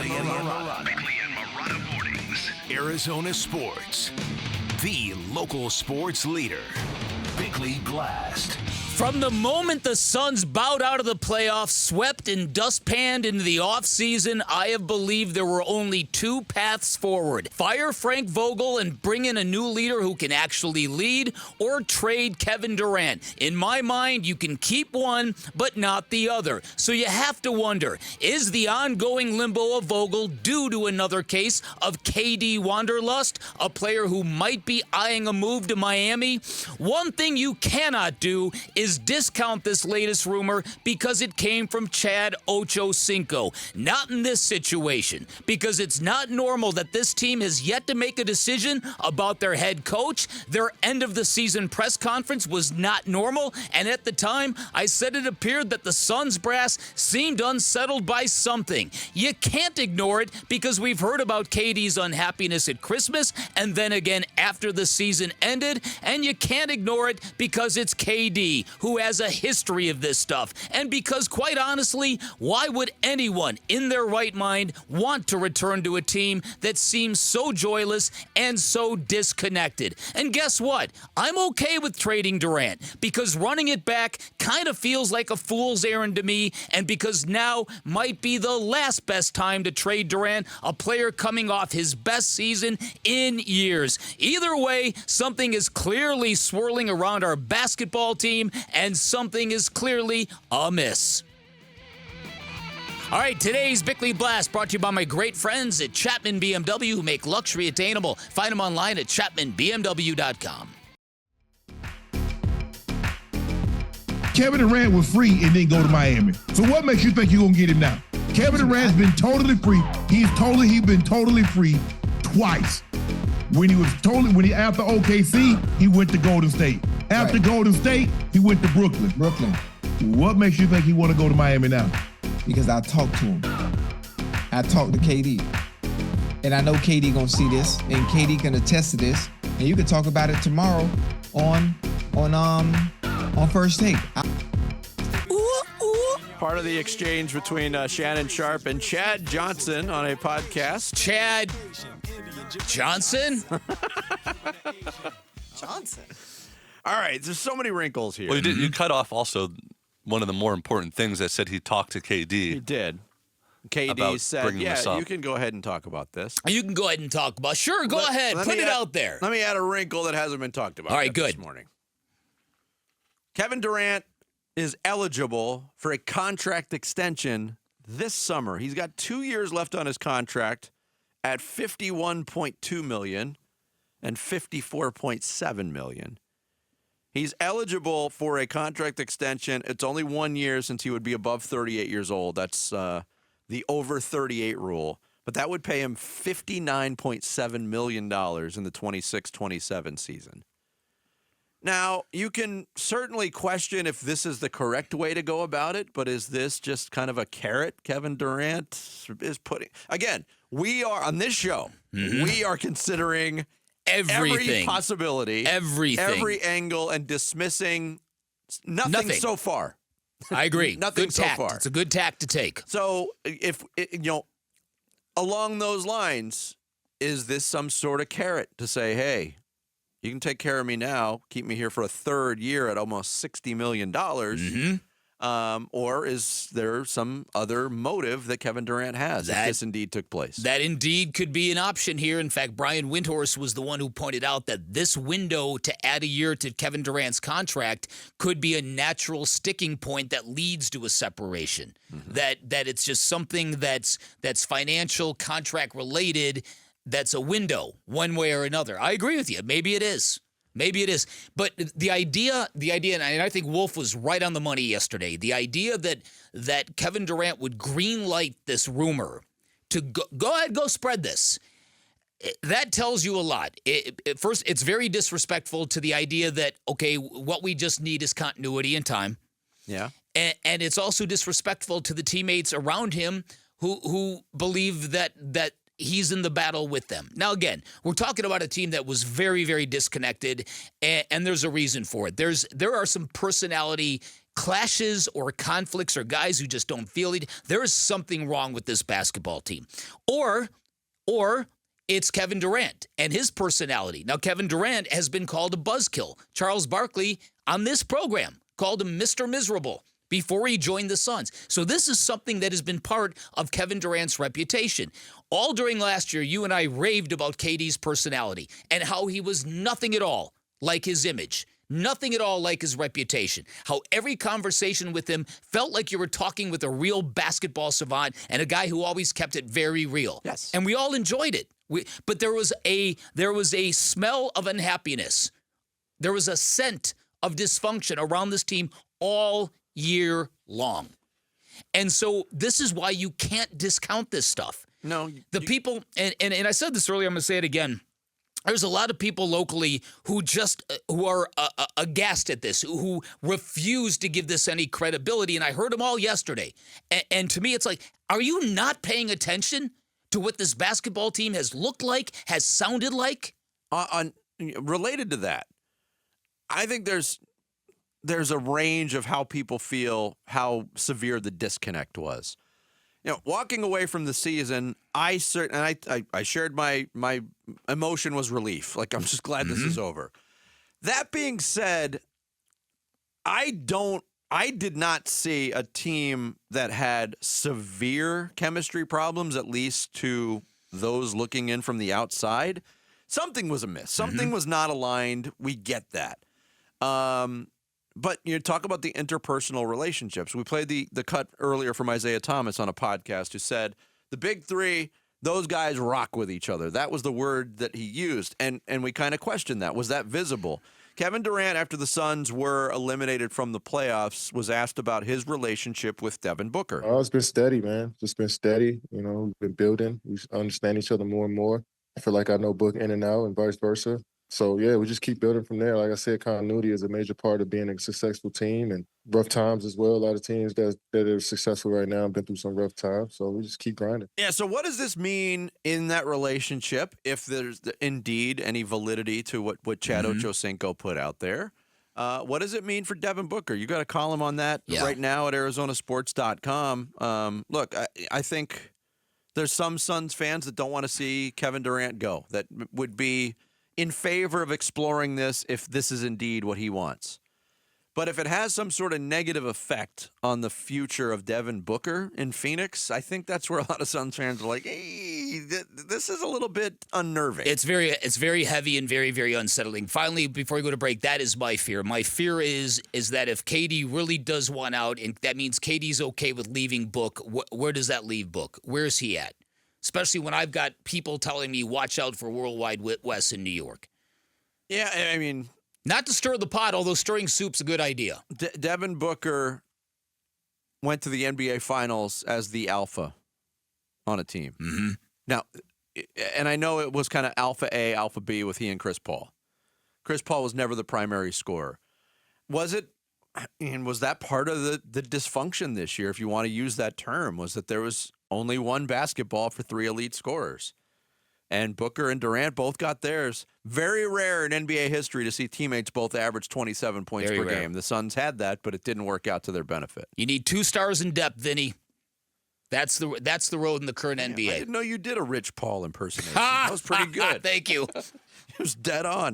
Bickley and Marotta Mornings. Arizona Sports. The local sports leader. Bickley Blast. From the moment the Suns bowed out of the playoffs, swept and dustpanned into the offseason, I have believed there were only two paths forward. Fire Frank Vogel and bring in a new leader who can actually lead, or trade Kevin Durant. In my mind, you can keep one, but not the other. So you have to wonder, is the ongoing limbo of Vogel due to another case of KD Wanderlust, a player who might be eyeing a move to Miami? One thing you cannot do is discount this latest rumor because it came from Chad Ochocinco. Not in this situation, because it's not normal that this team has yet to make a decision about their head coach. Their end-of-the-season press conference was not normal, and at the time, I said it appeared that the Suns brass seemed unsettled by something. You can't ignore it because we've heard about KD's unhappiness at Christmas and then again after the season ended, and you can't ignore it because it's KD, who has a history of this stuff. And because, quite honestly, why would anyone in their right mind want to return to a team that seems so joyless and so disconnected? And guess what? I'm okay with trading Durant because running it back kind of feels like a fool's errand to me, and because now might be the last best time to trade Durant, a player coming off his best season in years. Either way, something is clearly swirling around our basketball team, and something is clearly amiss. All right, today's Bickley Blast brought to you by my great friends at Chapman BMW, who make luxury attainable. Find them online at chapmanbmw.com. Kevin Durant was free and didn't go to Miami. So what makes you think you're going to get him now? Kevin Durant's been totally free. He's been totally free twice. After OKC, he went to Golden State. After Golden State, he went to Brooklyn. What makes you think he want to go to Miami now? Because I talked to him. I talked to KD. And I know KD gonna see this, and KD can attest to this. And you can talk about it tomorrow on First Take. Part of the exchange between Shannon Sharpe and Chad Johnson on a podcast. Chad Johnson? Johnson. All right, there's so many wrinkles here. Well, you cut off also one of the more important things that said he talked to KD. He did. KD said, yeah, you can go ahead and talk about this. You can go ahead and talk about. Sure, go ahead. Put it out there. Let me add a wrinkle that hasn't been talked about. All right, good. This morning. Kevin Durant is eligible for a contract extension this summer. He's got 2 years left on his contract at $51.2 million and $54.7 million. He's eligible for a contract extension. It's only 1 year since he would be above 38 years old. That's the over 38 rule. But that would pay him $59.7 million in the 26-27 season. Now, you can certainly question if this is the correct way to go about it, but is this just kind of a carrot Kevin Durant is putting? Again, we are, on this show, we are considering every possibility, every angle, and dismissing nothing so far. I agree. Nothing good so tact. far. It's a good tact to take. So, along those lines, is this some sort of carrot to say, hey, you can take care of me now, keep me here for a third year at almost $60 million, or is there some other motive that Kevin Durant has if this indeed took place? That indeed could be an option here. In fact, Brian Windhorst was the one who pointed out that this window to add a year to Kevin Durant's contract could be a natural sticking point that leads to a separation. That it's just something that's financial, contract related. That's a window, one way or another. I agree with you. Maybe it is. But the idea, and I think Wolf was right on the money yesterday, the idea that Kevin Durant would greenlight this rumor to go ahead, go spread this, that tells you a lot. First, it's very disrespectful to the idea that, okay, what we just need is continuity and time. Yeah. And it's also disrespectful to the teammates around him who believe that he's in the battle with them. Now, again, we're talking about a team that was very, very disconnected, and there's a reason for it. There are some personality clashes or conflicts or guys who just don't feel it. There is something wrong with this basketball team. Or it's Kevin Durant and his personality. Now, Kevin Durant has been called a buzzkill. Charles Barkley on this program called him Mr. Miserable before he joined the Suns. So this is something that has been part of Kevin Durant's reputation. All during last year, you and I raved about KD's personality and how he was nothing at all like his image. Nothing at all like his reputation. How every conversation with him felt like you were talking with a real basketball savant and a guy who always kept it very real. Yes. And we all enjoyed it. But there was a smell of unhappiness. There was a scent of dysfunction around this team all year long. And so this is why you can't discount this stuff. No. People, and I said this earlier, I'm going to say it again. There's a lot of people locally who are aghast at this, who refuse to give this any credibility. And I heard them all yesterday. And to me, it's like, are you not paying attention to what this basketball team has looked like, has sounded like? Related to that, I think there's a range of how people feel, how severe the disconnect was. Walking away from the season, I shared my emotion was relief. Like, I'm just glad this is over. That being said, I did not see a team that had severe chemistry problems, at least to those looking in from the outside. Something was amiss. Something was not aligned. We get that. But talk about the interpersonal relationships. We played the cut earlier from Isaiah Thomas on a podcast who said the big three, those guys rock with each other. That was the word that he used. And we kind of questioned that. Was that visible? Kevin Durant, after the Suns were eliminated from the playoffs, was asked about his relationship with Devin Booker. Oh, it's been steady, man. Just been steady. We've been building. We understand each other more and more. I feel like I know Book in and out and vice versa. So, yeah, we just keep building from there. Like I said, continuity is a major part of being a successful team, and rough times as well. A lot of teams that are successful right now have been through some rough times, so we just keep grinding. Yeah, so what does this mean in that relationship, if there's indeed any validity to what Chad Ochocinco put out there? What does it mean for Devin Booker? You got a column on that right now at ArizonaSports.com. Look, I think there's some Suns fans that don't want to see Kevin Durant go, that would be in favor of exploring this if this is indeed what he wants. But if it has some sort of negative effect on the future of Devin Booker in Phoenix, I think that's where a lot of Suns fans are like, hey, this is a little bit unnerving. It's very heavy and very, very unsettling. Finally, before we go to break, that is my fear. My fear is that if KD really does want out, and that means KD's okay with leaving Book, where does that leave Book? Where is he at? Especially when I've got people telling me, watch out for Worldwide Wes in New York. Yeah, I mean, not to stir the pot, although stirring soup's a good idea. Devin Booker went to the NBA Finals as the alpha on a team. Mm-hmm. Now, and I know it was kind of alpha A, alpha B with he and Chris Paul. Chris Paul was never the primary scorer. Was that part of the dysfunction this year, if you want to use that term, was that there was only one basketball for three elite scorers? And Booker and Durant both got theirs. Very rare in NBA history to see teammates both average 27 points per game. The Suns had that, but it didn't work out to their benefit. You need 2 stars in depth, Vinny. That's the road in the current NBA. I didn't know you did a Rich Paul impersonation. That was pretty good. Thank you. It was dead on.